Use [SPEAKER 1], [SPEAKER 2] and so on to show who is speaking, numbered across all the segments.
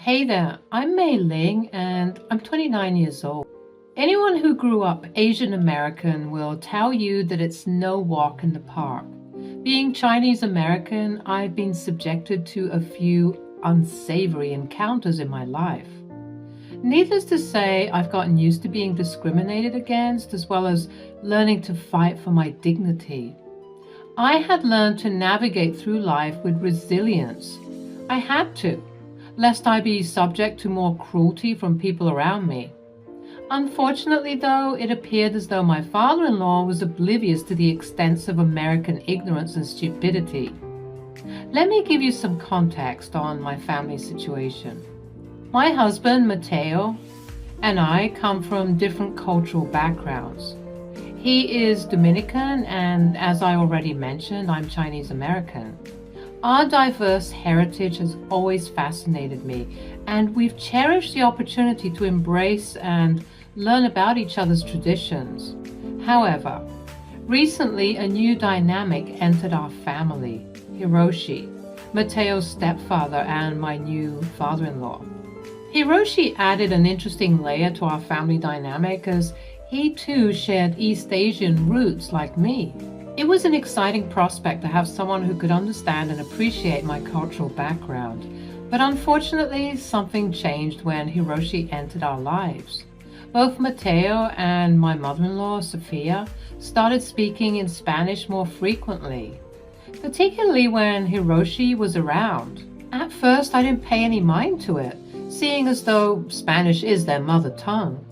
[SPEAKER 1] Hey there, I'm Mei Ling and I'm 29 years old. Anyone who grew up Asian American will tell you that it's no walk in the park. Being Chinese American, I've been subjected to a few unsavory encounters in my life. Needless to say, I've gotten used to being discriminated against as well as learning to fight for my dignity. I had learned to navigate through life with resilience. I had to, lest I be subject to more cruelty from people around me. Unfortunately, though, it appeared as though my father-in-law was oblivious to the extents of American ignorance and stupidity. Let me give you some context on my family situation. My husband, Mateo, and I come from different cultural backgrounds. He is Dominican, and as I already mentioned, I'm Chinese American. Our diverse heritage has always fascinated me, and we've cherished the opportunity to embrace and learn about each other's traditions. However, recently a new dynamic entered our family: Hiroshi, Mateo's stepfather and my new father-in-law. Hiroshi added an interesting layer to our family dynamic as he too shared East Asian roots like me. It was an exciting prospect to have someone who could understand and appreciate my cultural background, but unfortunately something changed when Hiroshi entered our lives. Both Mateo and my mother-in-law, Sophia, started speaking in Spanish more frequently, particularly when Hiroshi was around. At first I didn't pay any mind to it, seeing as though Spanish is their mother tongue.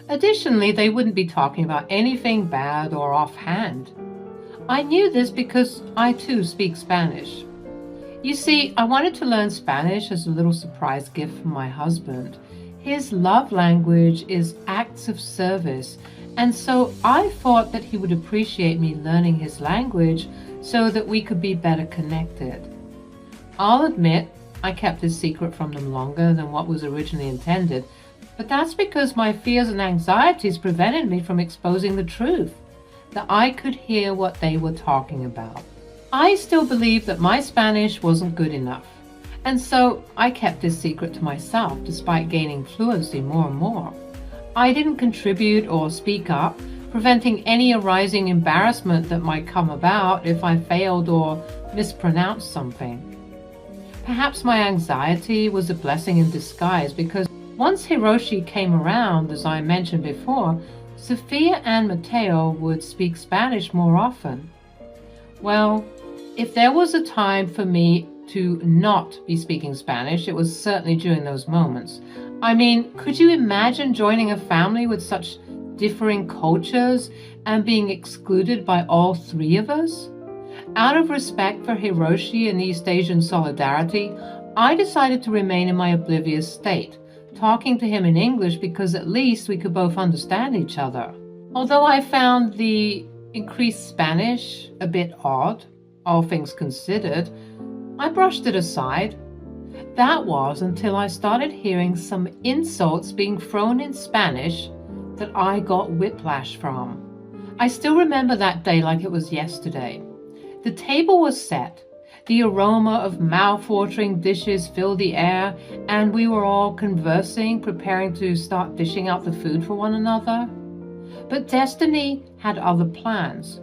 [SPEAKER 1] Additionally, they wouldn't be talking about anything bad or offhand. I knew this because I too speak Spanish. You see, I wanted to learn Spanish as a little surprise gift from my husband. His love language is acts of service, and so I thought that he would appreciate me learning his language so that we could be better connected. I'll admit, I kept his secret from them longer than what was originally intended, but that's because my fears and anxieties prevented me from exposing the truth, that I could hear what they were talking about. I still believed that my Spanish wasn't good enough, and so I kept this secret to myself despite gaining fluency more and more. I didn't contribute or speak up, preventing any arising embarrassment that might come about if I failed or mispronounced something. Perhaps my anxiety was a blessing in disguise because once Hiroshi came around, as I mentioned before, Sophia and Mateo would speak Spanish more often. Well, if there was a time for me to not be speaking Spanish, it was certainly during those moments. I mean, could you imagine joining a family with such differing cultures and being excluded by all three of us? Out of respect for Hiroshi and East Asian solidarity, I decided to remain in my oblivious state, talking to him in English because at least we could both understand each other. Although I found the increased Spanish a bit odd, all things considered, I brushed it aside. That was until I started hearing some insults being thrown in Spanish that I got whiplash from. I still remember that day like it was yesterday. The table was set. The aroma of mouth-watering dishes filled the air, and we were all conversing, preparing to start dishing out the food for one another. But destiny had other plans.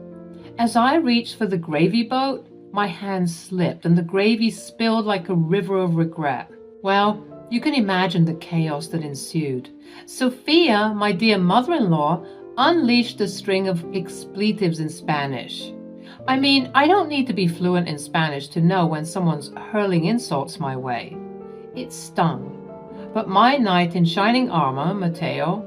[SPEAKER 1] As I reached for the gravy boat, my hand slipped and the gravy spilled like a river of regret. Well, you can imagine the chaos that ensued. Sophia, my dear mother-in-law, unleashed a string of expletives in Spanish. I mean, I don't need to be fluent in Spanish to know when someone's hurling insults my way. It stung. But my knight in shining armor, Mateo,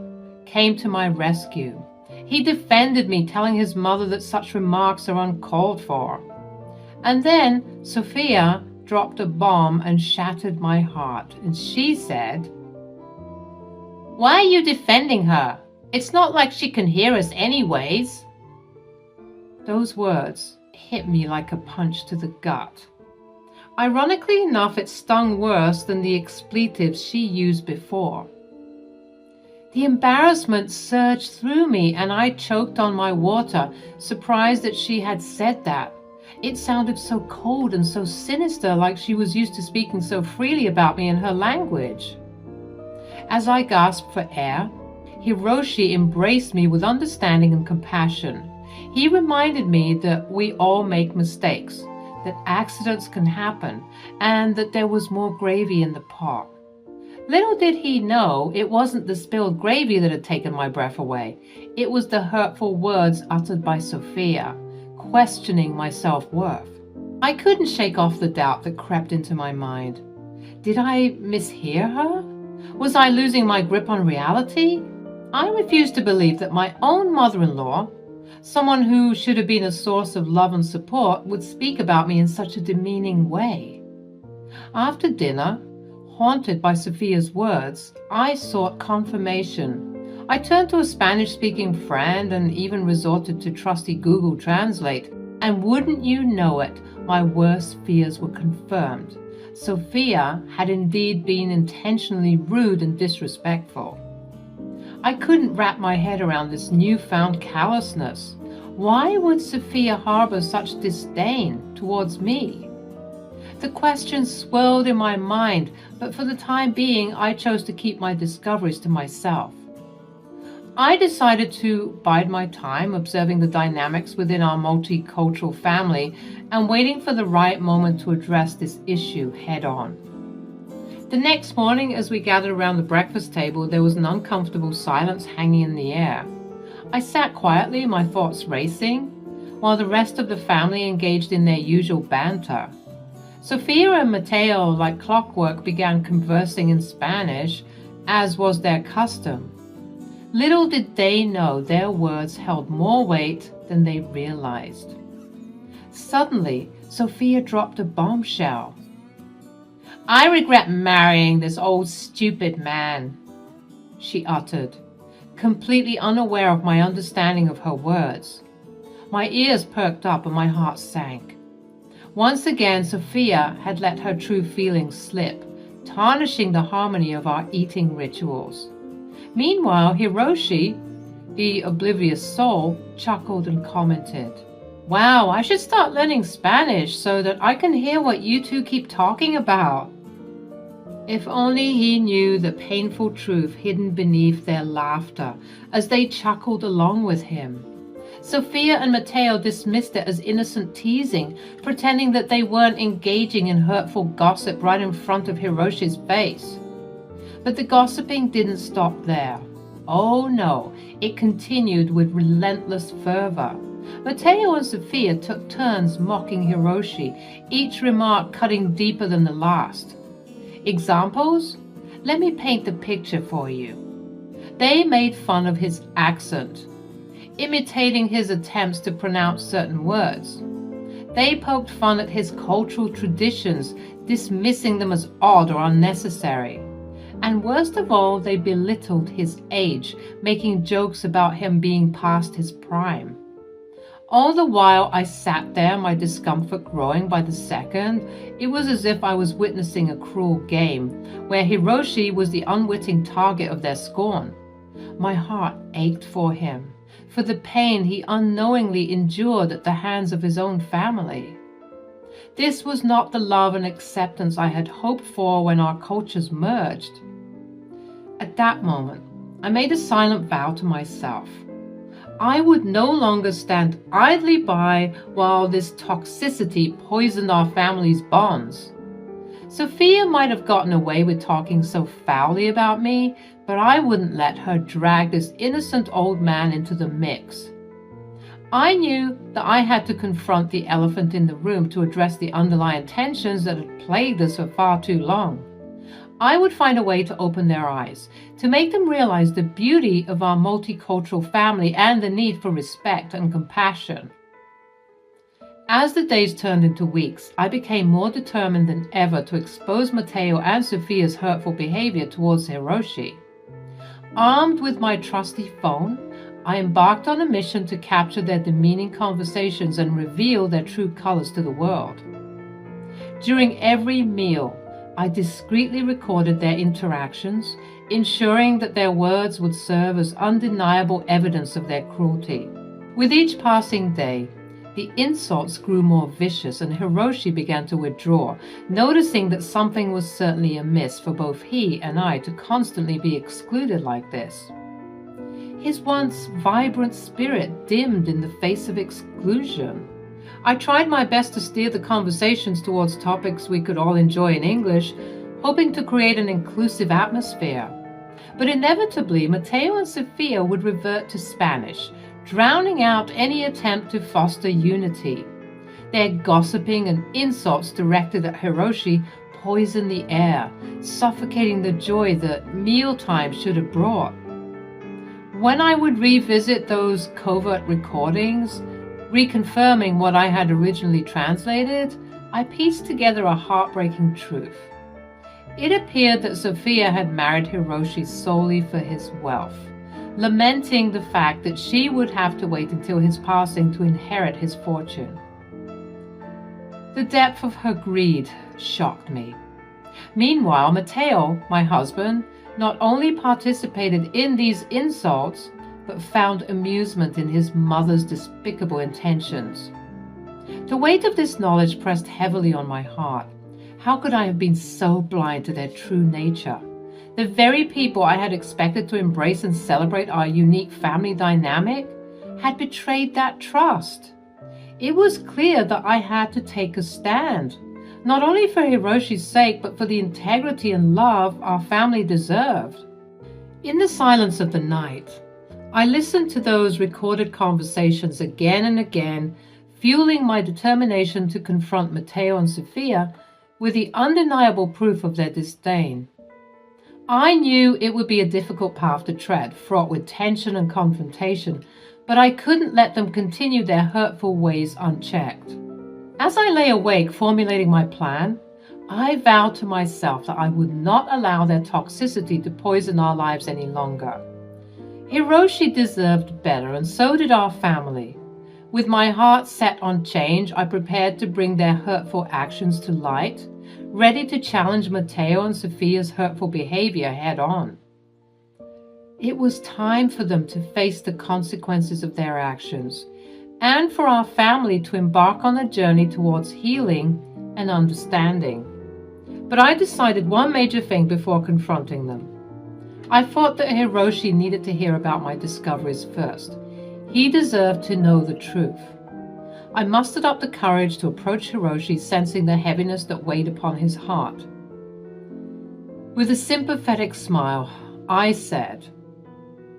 [SPEAKER 1] came to my rescue. He defended me, telling his mother that such remarks are uncalled for. And then Sophia dropped a bomb and shattered my heart, and she said, "Why are you defending her? It's not like she can hear us anyways." Those words hit me like a punch to the gut. Ironically enough, it stung worse than the expletives she used before. The embarrassment surged through me and I choked on my water, surprised that she had said that. It sounded so cold and so sinister, like she was used to speaking so freely about me in her language. As I gasped for air, Hiroshi embraced me with understanding and compassion. He reminded me that we all make mistakes, that accidents can happen, and that there was more gravy in the pot. Little did he know it wasn't the spilled gravy that had taken my breath away. It was the hurtful words uttered by Sophia, questioning my self-worth. I couldn't shake off the doubt that crept into my mind. Did I mishear her? Was I losing my grip on reality? I refused to believe that my own mother-in-law, someone who should have been a source of love and support, would speak about me in such a demeaning way. After dinner, haunted by Sophia's words, I sought confirmation. I turned to a Spanish-speaking friend and even resorted to trusty Google Translate. And wouldn't you know it, my worst fears were confirmed. Sophia had indeed been intentionally rude and disrespectful. I couldn't wrap my head around this newfound callousness. Why would Sophia harbor such disdain towards me? The questions swirled in my mind, but for the time being, I chose to keep my discoveries to myself. I decided to bide my time observing the dynamics within our multicultural family and waiting for the right moment to address this issue head on. The next morning, as we gathered around the breakfast table, there was an uncomfortable silence hanging in the air. I sat quietly, my thoughts racing, while the rest of the family engaged in their usual banter. Sophia and Mateo, like clockwork, began conversing in Spanish, as was their custom. Little did they know their words held more weight than they realized. Suddenly, Sophia dropped a bombshell. "I regret marrying this old stupid man," she uttered, completely unaware of my understanding of her words. My ears perked up and my heart sank. Once again, Sophia had let her true feelings slip, tarnishing the harmony of our eating rituals. Meanwhile, Hiroshi, the oblivious soul, chuckled and commented, "Wow, I should start learning Spanish so that I can hear what you two keep talking about." If only he knew the painful truth hidden beneath their laughter as they chuckled along with him. Sophia and Mateo dismissed it as innocent teasing, pretending that they weren't engaging in hurtful gossip right in front of Hiroshi's face. But the gossiping didn't stop there. Oh no, it continued with relentless fervor. Mateo and Sophia took turns mocking Hiroshi, each remark cutting deeper than the last. Examples? Let me paint the picture for you. They made fun of his accent, imitating his attempts to pronounce certain words. They poked fun at his cultural traditions, dismissing them as odd or unnecessary. And worst of all, they belittled his age, making jokes about him being past his prime. All the while I sat there, my discomfort growing by the second. It was as if I was witnessing a cruel game, where Hiroshi was the unwitting target of their scorn. My heart ached for him, for the pain he unknowingly endured at the hands of his own family. This was not the love and acceptance I had hoped for when our cultures merged. At that moment, I made a silent vow to myself. I would no longer stand idly by while this toxicity poisoned our family's bonds. Sophia might have gotten away with talking so foully about me, but I wouldn't let her drag this innocent old man into the mix. I knew that I had to confront the elephant in the room to address the underlying tensions that had plagued us for far too long. I would find a way to open their eyes, to make them realize the beauty of our multicultural family and the need for respect and compassion. As the days turned into weeks, I became more determined than ever to expose Mateo and Sophia's hurtful behavior towards Hiroshi. Armed with my trusty phone, I embarked on a mission to capture their demeaning conversations and reveal their true colors to the world. During every meal, I discreetly recorded their interactions, ensuring that their words would serve as undeniable evidence of their cruelty. With each passing day, The insults grew more vicious, and Hiroshi began to withdraw, noticing that something was certainly amiss for both he and I to constantly be excluded like this. His once vibrant spirit dimmed in the face of exclusion. I tried my best to steer the conversations towards topics we could all enjoy in English, hoping to create an inclusive atmosphere. But inevitably, Mateo and Sophia would revert to Spanish, drowning out any attempt to foster unity. Their gossiping and insults directed at Hiroshi poisoned the air, suffocating the joy that mealtime should have brought. When I would revisit those covert recordings, reconfirming what I had originally translated, I pieced together a heartbreaking truth. It appeared that Sophia had married Hiroshi solely for his wealth, lamenting the fact that she would have to wait until his passing to inherit his fortune. The depth of her greed shocked me. Meanwhile, Mateo, my husband, not only participated in these insults, but found amusement in his mother's despicable intentions. The weight of this knowledge pressed heavily on my heart. How could I have been so blind to their true nature? The very people I had expected to embrace and celebrate our unique family dynamic had betrayed that trust. It was clear that I had to take a stand, not only for Hiroshi's sake, but for the integrity and love our family deserved. In the silence of the night, I listened to those recorded conversations again and again, fueling my determination to confront Mateo and Sophia with the undeniable proof of their disdain. I knew it would be a difficult path to tread, fraught with tension and confrontation, but I couldn't let them continue their hurtful ways unchecked. As I lay awake formulating my plan, I vowed to myself that I would not allow their toxicity to poison our lives any longer. Hiroshi deserved better, and so did our family. With my heart set on change, I prepared to bring their hurtful actions to light, ready to challenge Mateo and Sophia's hurtful behavior head on. It was time for them to face the consequences of their actions, and for our family to embark on a journey towards healing and understanding. But I decided one major thing before confronting them. I thought that Hiroshi needed to hear about my discoveries first. He deserved to know the truth. I mustered up the courage to approach Hiroshi, sensing the heaviness that weighed upon his heart. With a sympathetic smile, I said,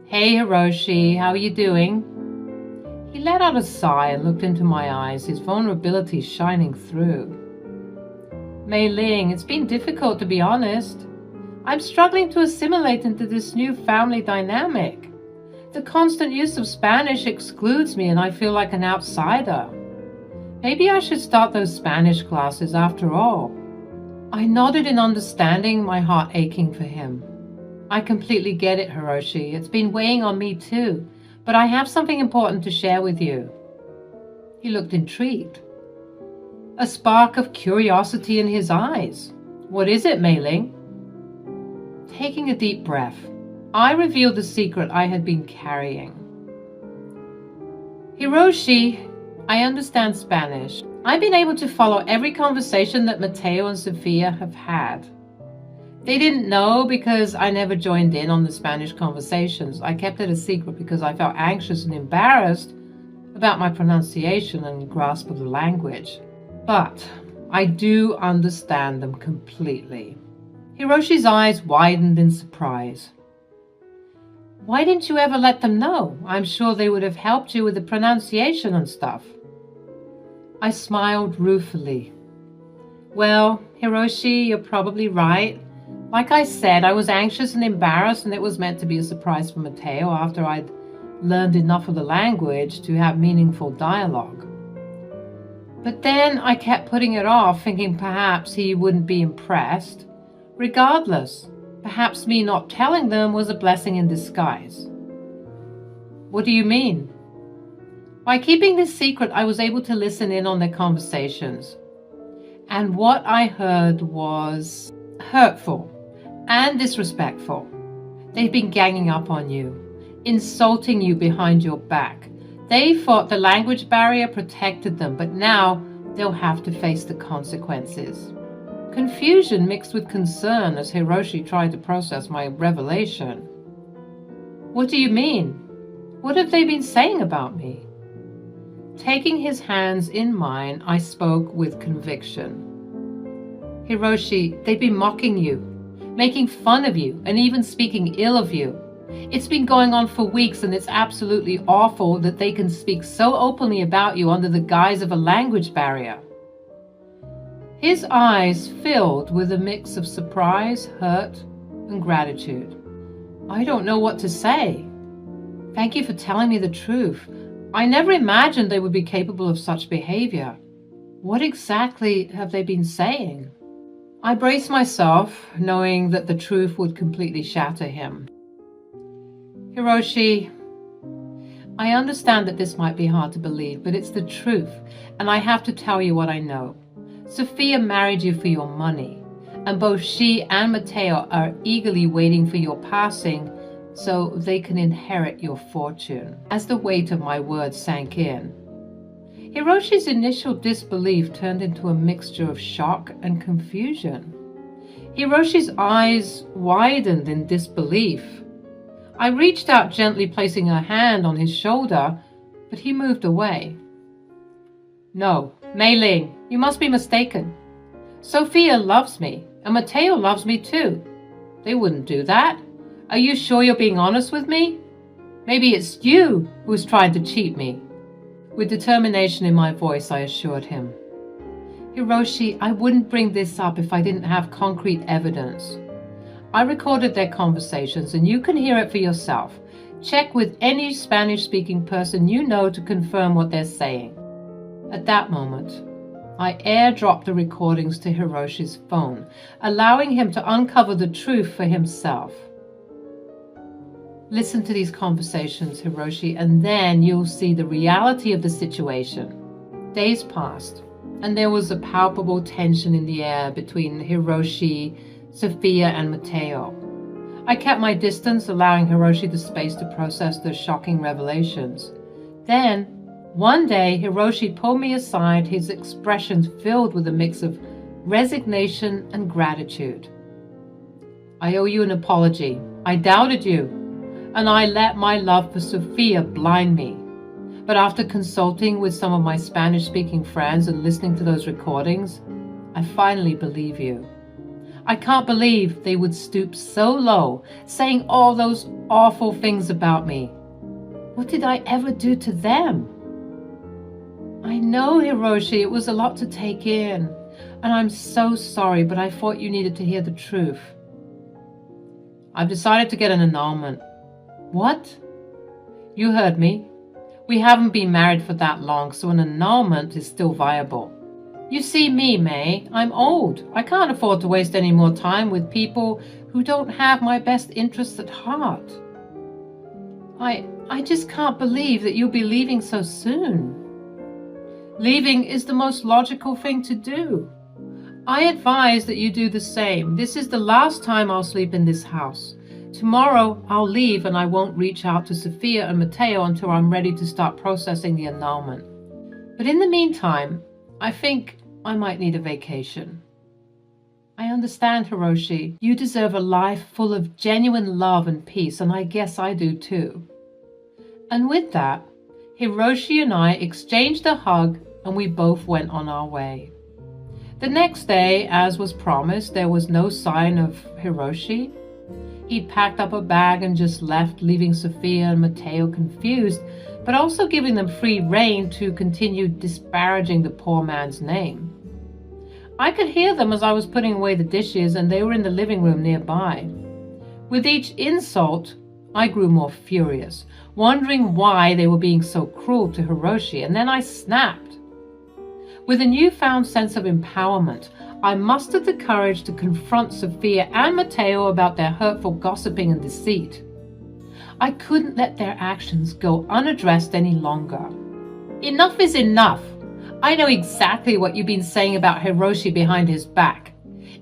[SPEAKER 1] "Hey Hiroshi, how are you doing?" He let out a sigh and looked into my eyes, his vulnerability shining through. "Mei Ling, it's been difficult to be honest. I'm struggling to assimilate into this new family dynamic. The constant use of Spanish excludes me and I feel like an outsider. Maybe I should start those Spanish classes after all." I nodded in understanding, my heart aching for him. "I completely get it, Hiroshi. It's been weighing on me too, but I have something important to share with you." He looked intrigued, a spark of curiosity in his eyes. "What is it, Mei Ling?" Taking a deep breath, I revealed the secret I had been carrying. "Hiroshi, I understand Spanish. I've been able to follow every conversation that Mateo and Sophia have had. They didn't know because I never joined in on the Spanish conversations. I kept it a secret because I felt anxious and embarrassed about my pronunciation and grasp of the language. But I do understand them completely." Hiroshi's eyes widened in surprise. "Why didn't you ever let them know? I'm sure they would have helped you with the pronunciation and stuff." I smiled ruefully. "Well, Hiroshi, you're probably right. Like I said, I was anxious and embarrassed, and it was meant to be a surprise for Mateo after I'd learned enough of the language to have meaningful dialogue. But then I kept putting it off, thinking perhaps he wouldn't be impressed. Regardless, perhaps me not telling them was a blessing in disguise." "What do you mean?" "By keeping this secret, I was able to listen in on their conversations. And what I heard was hurtful and disrespectful. They've been ganging up on you, insulting you behind your back, They thought the language barrier protected them, but now they'll have to face the consequences. Confusion mixed with concern as Hiroshi tried to process my revelation. What do you mean? What have they been saying about me? Taking his hands in mine, I spoke with conviction. Hiroshi, they've been mocking you, making fun of you, and even speaking ill of you. It's been going on for weeks, and it's absolutely awful that they can speak so openly about you under the guise of a language barrier. His eyes filled with a mix of surprise, hurt, and gratitude. I don't know what to say. Thank you for telling me the truth. I never imagined they would be capable of such behavior. What exactly have they been saying? I braced myself, knowing that the truth would completely shatter him. Hiroshi, I understand that this might be hard to believe, but it's the truth, and I have to tell you what I know. Sophia married you for your money, and both she and Matteo are eagerly waiting for your passing so they can inherit your fortune. As the weight of my words sank in, Hiroshi's initial disbelief turned into a mixture of shock and confusion. Hiroshi's eyes widened in disbelief. I reached out gently, placing a hand on his shoulder, but he moved away. No, Mei Ling, you must be mistaken. Sophia loves me, and Matteo loves me too. They wouldn't do that. Are you sure you're being honest with me? Maybe it's you who's trying to cheat me. With determination in my voice, I assured him. Hiroshi, I wouldn't bring this up if I didn't have concrete evidence. I recorded their conversations, and you can hear it for yourself. Check with any Spanish-speaking person you know to confirm what they're saying. At that moment, I airdropped the recordings to Hiroshi's phone, allowing him to uncover the truth for himself. Listen to these conversations, Hiroshi, and then you'll see the reality of the situation. Days passed, and there was a palpable tension in the air between Hiroshi, Sophia, and Matteo. I kept my distance, allowing Hiroshi the space to process the shocking revelations. Then, one day, Hiroshi pulled me aside, his expressions filled with a mix of resignation and gratitude. I owe you an apology. I doubted you, and I let my love for Sophia blind me. But after consulting with some of my Spanish-speaking friends and listening to those recordings, I finally believe you. I can't believe they would stoop so low, saying all those awful things about me. What did I ever do to them? I know, Hiroshi, it was a lot to take in, and I'm so sorry, but I thought you needed to hear the truth. I've decided to get an annulment. What? You heard me. We haven't been married for that long, so an annulment is still viable. You see me, May. I'm old. I can't afford to waste any more time with people who don't have my best interests at heart. I just can't believe that you'll be leaving so soon. Leaving is the most logical thing to do. I advise that you do the same. This is the last time I'll sleep in this house. Tomorrow I'll leave, and I won't reach out to Sophia and Matteo until I'm ready to start processing the annulment. But in the meantime, I think I might need a vacation. I understand, Hiroshi. You deserve a life full of genuine love and peace, and I guess I do too. And with that, Hiroshi and I exchanged a hug, and we both went on our way. The next day, as was promised, there was no sign of Hiroshi. He'd packed up a bag and just left, leaving Sophia and Matteo confused, but also giving them free rein to continue disparaging the poor man's name. I could hear them as I was putting away the dishes, and they were in the living room nearby. With each insult, I grew more furious, wondering why they were being so cruel to Hiroshi, and then I snapped. With a newfound sense of empowerment, I mustered the courage to confront Sophia and Matteo about their hurtful gossiping and deceit. I couldn't let their actions go unaddressed any longer. Enough is enough. I know exactly what you've been saying about Hiroshi behind his back,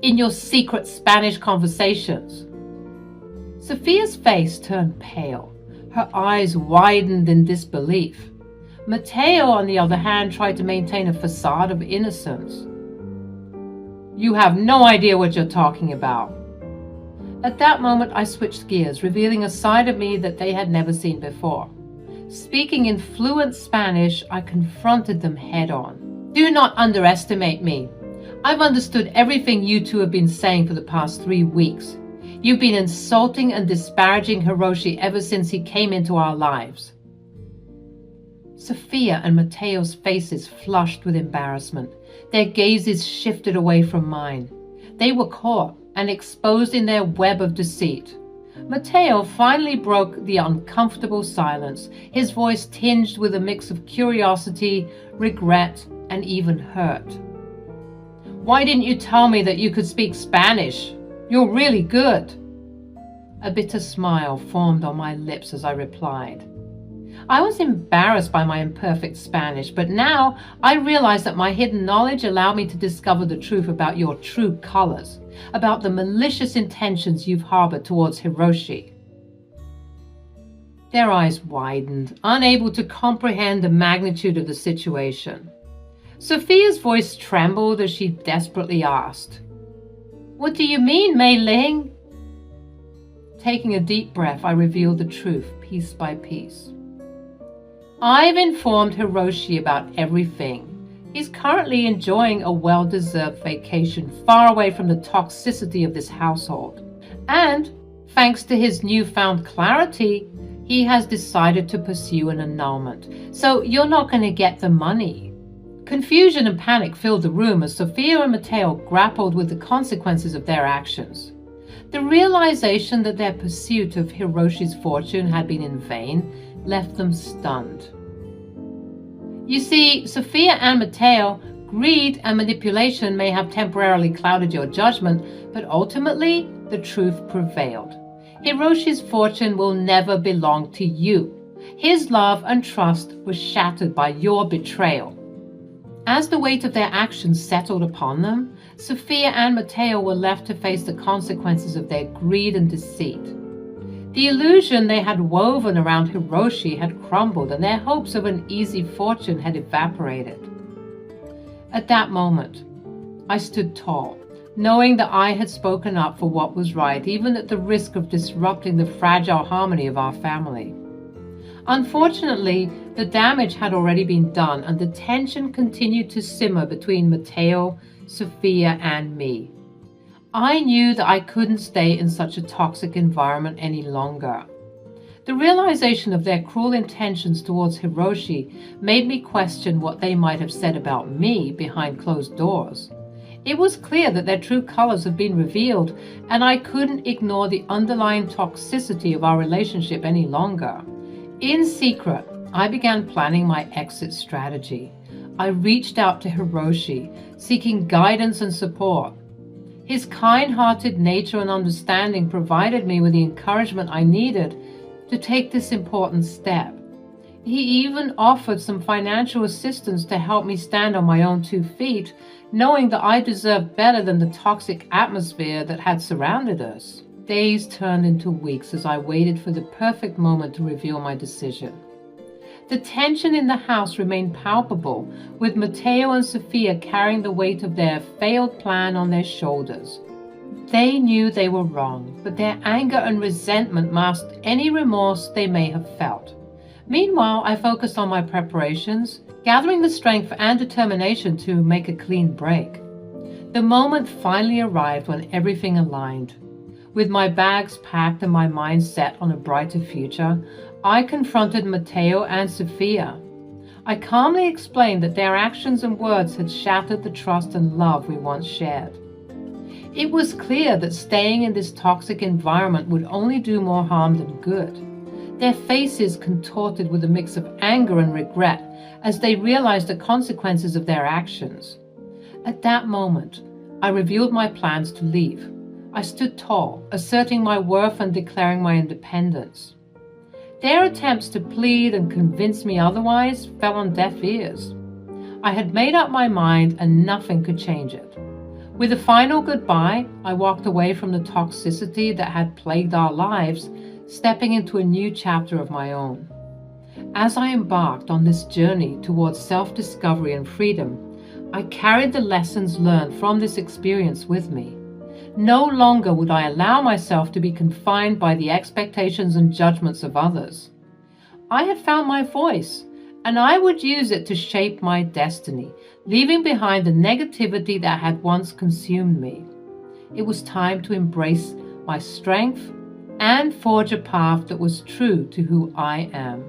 [SPEAKER 1] in your secret Spanish conversations. Sophia's face turned pale. Her eyes widened in disbelief. Mateo, on the other hand, tried to maintain a facade of innocence. "You have no idea what you're talking about." At that moment, I switched gears, revealing a side of me that they had never seen before. Speaking in fluent Spanish, I confronted them head-on. "Do not underestimate me. I've understood everything you two have been saying for the past 3 weeks. You've been insulting and disparaging Hiroshi ever since he came into our lives." Sophia and Mateo's faces flushed with embarrassment. Their gazes shifted away from mine. They were caught and exposed in their web of deceit. Mateo finally broke the uncomfortable silence, his voice tinged with a mix of curiosity, regret, and even hurt. "Why didn't you tell me that you could speak Spanish? You're really good." A bitter smile formed on my lips as I replied. I was embarrassed by my imperfect Spanish, but now I realized that my hidden knowledge allowed me to discover the truth about your true colors, about the malicious intentions you've harbored towards Hiroshi. Their eyes widened, unable to comprehend the magnitude of the situation. Sophia's voice trembled as she desperately asked, "What do you mean, Mei Ling?" Taking a deep breath, I revealed the truth piece by piece. "I've informed Hiroshi about everything. He's currently enjoying a well-deserved vacation far away from the toxicity of this household. And, thanks to his newfound clarity, he has decided to pursue an annulment. So you're not going to get the money." Confusion and panic filled the room as Sophia and Mateo grappled with the consequences of their actions. The realization that their pursuit of Hiroshi's fortune had been in vain left them stunned. You see, Sophia and Mateo, greed and manipulation may have temporarily clouded your judgment, but ultimately the truth prevailed. Hiroshi's fortune will never belong to you. His love and trust was shattered by your betrayal. As the weight of their actions settled upon them, Sophia and Mateo were left to face the consequences of their greed and deceit. The illusion they had woven around Hiroshi had crumbled, and their hopes of an easy fortune had evaporated. At that moment, I stood tall, knowing that I had spoken up for what was right, even at the risk of disrupting the fragile harmony of our family. Unfortunately, the damage had already been done, and the tension continued to simmer between Mateo, Sophia, and me. I knew that I couldn't stay in such a toxic environment any longer. The realization of their cruel intentions towards Hiroshi made me question what they might have said about me behind closed doors. It was clear that their true colors had been revealed, and I couldn't ignore the underlying toxicity of our relationship any longer. In secret, I began planning my exit strategy. I reached out to Hiroshi, seeking guidance and support. His kind-hearted nature and understanding provided me with the encouragement I needed to take this important step. He even offered some financial assistance to help me stand on my own 2 feet, knowing that I deserved better than the toxic atmosphere that had surrounded us. Days turned into weeks as I waited for the perfect moment to reveal my decision. The tension in the house remained palpable, with Mateo and Sophia carrying the weight of their failed plan on their shoulders. They knew they were wrong, but their anger and resentment masked any remorse they may have felt. Meanwhile, I focused on my preparations, gathering the strength and determination to make a clean break. The moment finally arrived when everything aligned. With my bags packed and my mind set on a brighter future, I confronted Mateo and Sophia. I calmly explained that their actions and words had shattered the trust and love we once shared. It was clear that staying in this toxic environment would only do more harm than good. Their faces contorted with a mix of anger and regret as they realized the consequences of their actions. At that moment, I revealed my plans to leave. I stood tall, asserting my worth and declaring my independence. Their attempts to plead and convince me otherwise fell on deaf ears. I had made up my mind and nothing could change it. With a final goodbye, I walked away from the toxicity that had plagued our lives, stepping into a new chapter of my own. As I embarked on this journey towards self-discovery and freedom, I carried the lessons learned from this experience with me. No longer would I allow myself to be confined by the expectations and judgments of others. I had found my voice, and I would use it to shape my destiny, leaving behind the negativity that had once consumed me. It was time to embrace my strength and forge a path that was true to who I am.